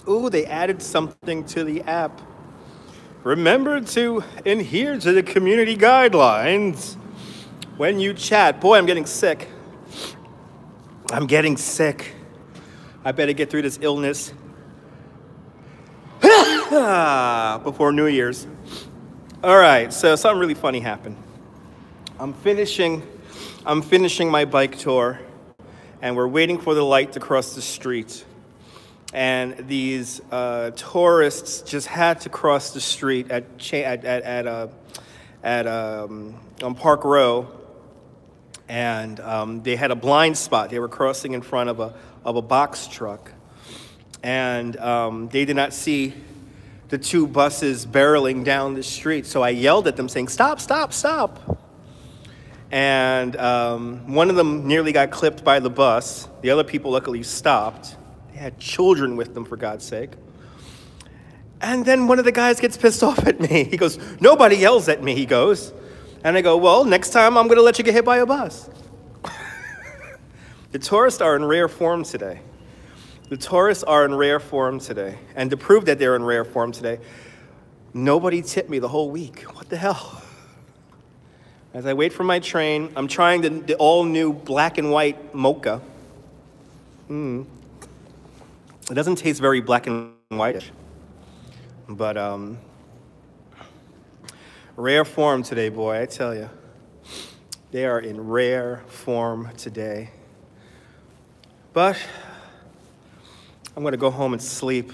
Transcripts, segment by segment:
Ooh, they added something to the app. Remember to adhere to the community guidelines when you chat. Boy, I'm getting sick. I'm getting sick. I better get through this illness before New Year's. All right, so something really funny happened. I'm finishing my bike tour, and we're waiting for the light to cross the street. And these tourists just had to cross the street on Park Row, and they had a blind spot. They were crossing in front of a box truck, and they did not see the two buses barreling down the street. So I yelled at them saying, "Stop, stop, stop." And one of them nearly got clipped by the bus. The other people luckily stopped. They had children with them, for God's sake. And then one of the guys gets pissed off at me. He goes, "Nobody yells at me," he goes. And I go, "Well, next time I'm going to let you get hit by a bus." The tourists are in rare form today. The tourists are in rare form today. And to prove that they're in rare form today, nobody tipped me the whole week. What the hell? As I wait for my train, I'm trying the all-new black and white mocha. It doesn't taste very black and whitish. But rare form today, boy, I tell you. They are in rare form today. But I'm going to go home and sleep.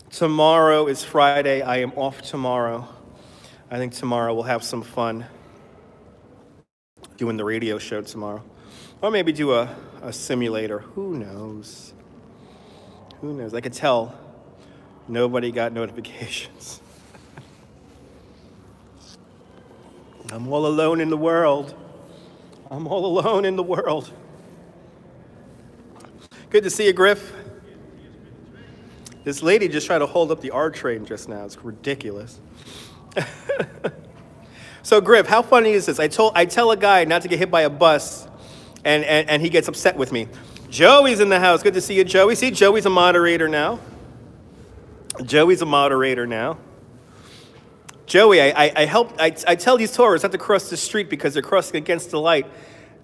Tomorrow is Friday. I am off tomorrow. I think tomorrow we'll have some fun doing the radio show tomorrow. Or maybe do a simulator. Who knows? Who knows? I could tell nobody got notifications. I'm all alone in the world. I'm all alone in the world. Good to see you, Griff. This lady just tried to hold up the R train just now. It's ridiculous. So, Griff, how funny is this? I tell a guy not to get hit by a bus, and he gets upset with me. Joey's in the house. Good to see you, Joey. See, Joey's a moderator now. Joey's a moderator now. Joey, I tell these tourists not to cross the street because they're crossing against the light.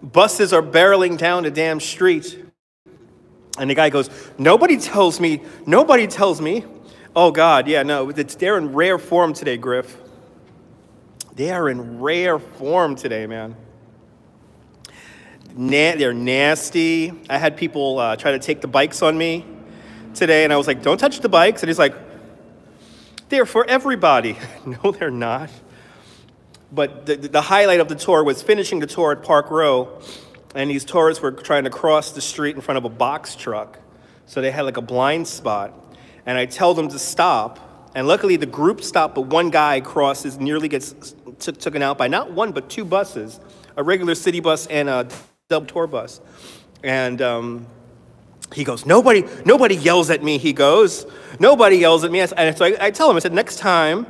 Buses are barreling down the damn street. And the guy goes, nobody tells me. Oh, God, yeah, no, they're in rare form today, Griff. They are in rare form today, man. They're nasty. I had people try to take the bikes on me today, and I was like, don't touch the bikes. And he's like, they're for everybody. No, they're not. But the highlight of the tour was finishing the tour at Park Row, and these tourists were trying to cross the street in front of a box truck. So they had like a blind spot. And I tell them to stop. And luckily the group stopped, but one guy crosses, nearly gets taken out by not one, but two buses, a regular city bus and a double tour bus. And he goes, nobody yells at me, he goes. Nobody yells at me. And so I tell him, I said, next time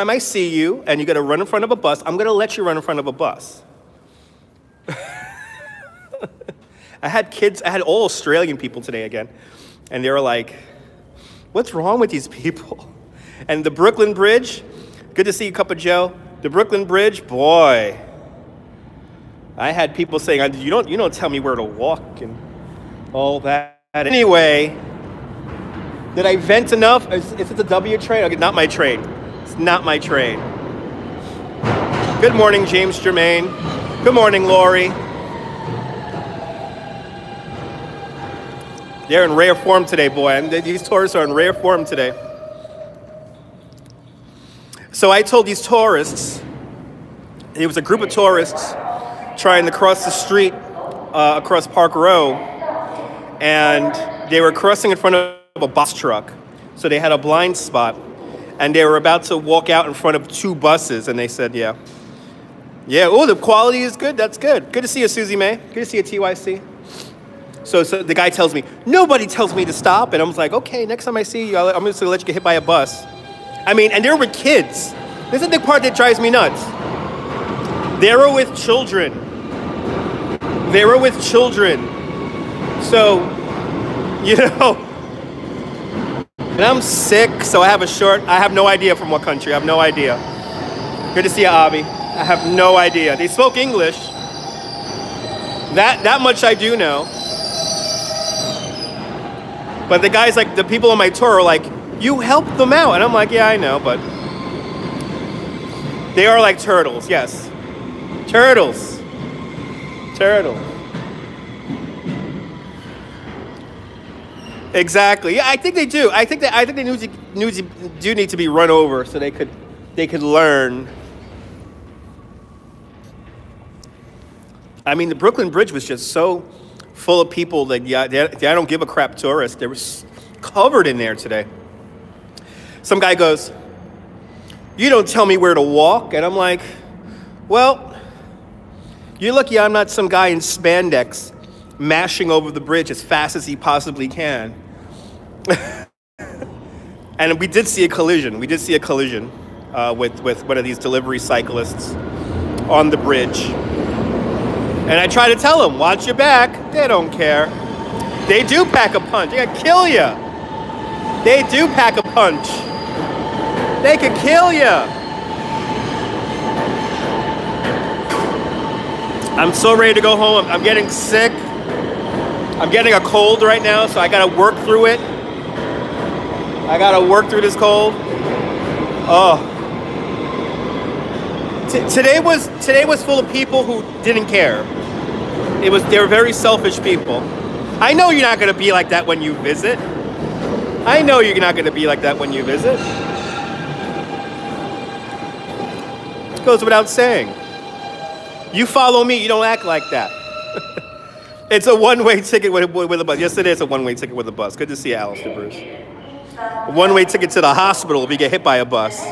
I see you and you got to run in front of a bus, I'm going to let you run in front of a bus. I had all Australian people today again, and they were like, what's wrong with these people? And the Brooklyn Bridge, good to see you, Cup of Joe. The Brooklyn Bridge, boy. I had people saying, you don't tell me where to walk and all that. Anyway, did I vent enough? Is it the W train? Okay, not my train. It's not my train. Good morning, James Germain. Good morning, Lori. They're in rare form today, boy. And these tourists are in rare form today. So I told these tourists, it was a group of tourists trying to cross the street across Park Row, and they were crossing in front of a bus truck. So they had a blind spot, and they were about to walk out in front of two buses, and they said, yeah, oh, the quality is good. That's good. Good to see you, Susie May. Good to see you, TYC. So the guy tells me, nobody tells me to stop. And I was like, okay, next time I see you, I'm just going to let you get hit by a bus. I mean, and there were kids. This is the part that drives me nuts. They were with children. So, And I'm sick, so I have no idea from what country. I have no idea. Good to see you, Avi. I have no idea. They spoke English. That much I do know. But the guys, like, the people on my tour are like, you helped them out. And I'm like, yeah, I know, but they are like turtles, yes. Turtles. Turtles. Exactly. Yeah, I think they do. I think they do need to be run over so they could learn. I mean, the Brooklyn Bridge was just so full of people that I don't give a crap tourists. They were covered in there today. Some guy goes, "You don't tell me where to walk," and I'm like, "Well, you're lucky I'm not some guy in spandex mashing over the bridge as fast as he possibly can." And we did see a collision. We did see a collision with one of these delivery cyclists on the bridge. And I try to tell them, watch your back. They don't care. They do pack a punch. They could kill you. They do pack a punch. They could kill you. I'm so ready to go home. I'm getting sick. I'm getting a cold right now, so I gotta work through it. I gotta work through this cold. Oh. Today was full of people who didn't care. They were very selfish people. I know you're not gonna be like that when you visit. I know you're not gonna be like that when you visit. It goes without saying. You follow me, you don't act like that. It's a one-way ticket with a bus. Yes, it is a one-way ticket with a bus. Good to see you, Alistair Bruce. A one-way ticket to the hospital if you get hit by a bus.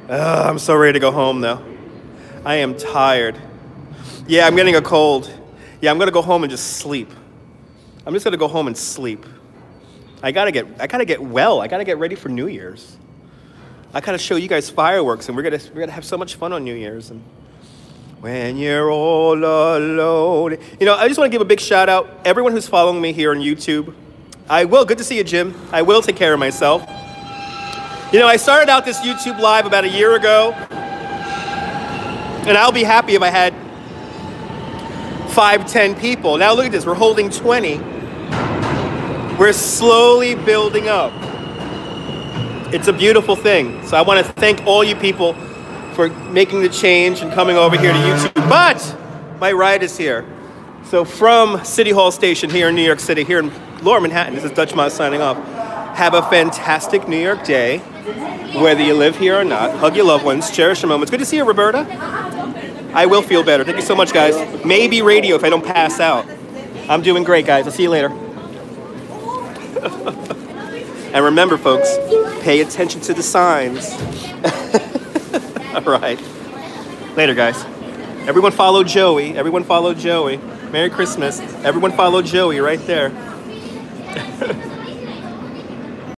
I'm so ready to go home, though. I am tired. Yeah, I'm getting a cold. Yeah, I'm gonna go home and just sleep. I'm just gonna go home and sleep. I gotta get well. I gotta get ready for New Year's. I gotta show you guys fireworks, and we're gonna have so much fun on New Year's. And when you're all alone. You know, I just want to give a big shout out everyone who's following me here on YouTube. Good to see you, Jim. I will take care of myself. You know, I started out this YouTube live about a year ago, and I'll be happy if I had 5, 10 people. Now look at this, we're holding 20. We're slowly building up. It's a beautiful thing. So I want to thank all you people for making the change and coming over here to YouTube. But my ride is here. So from City Hall Station here in New York City, here in Lower Manhattan, this is Dutch Moss signing off. Have a fantastic New York day, whether you live here or not. Hug your loved ones, cherish your moments. Good to see you, Roberta. I will feel better. Thank you so much, guys. Maybe radio if I don't pass out. I'm doing great, guys. I'll see you later. And remember, folks, pay attention to the signs. All right. Later, guys. Everyone follow Joey. Everyone follow Joey. Merry Christmas. Everyone follow Joey right there.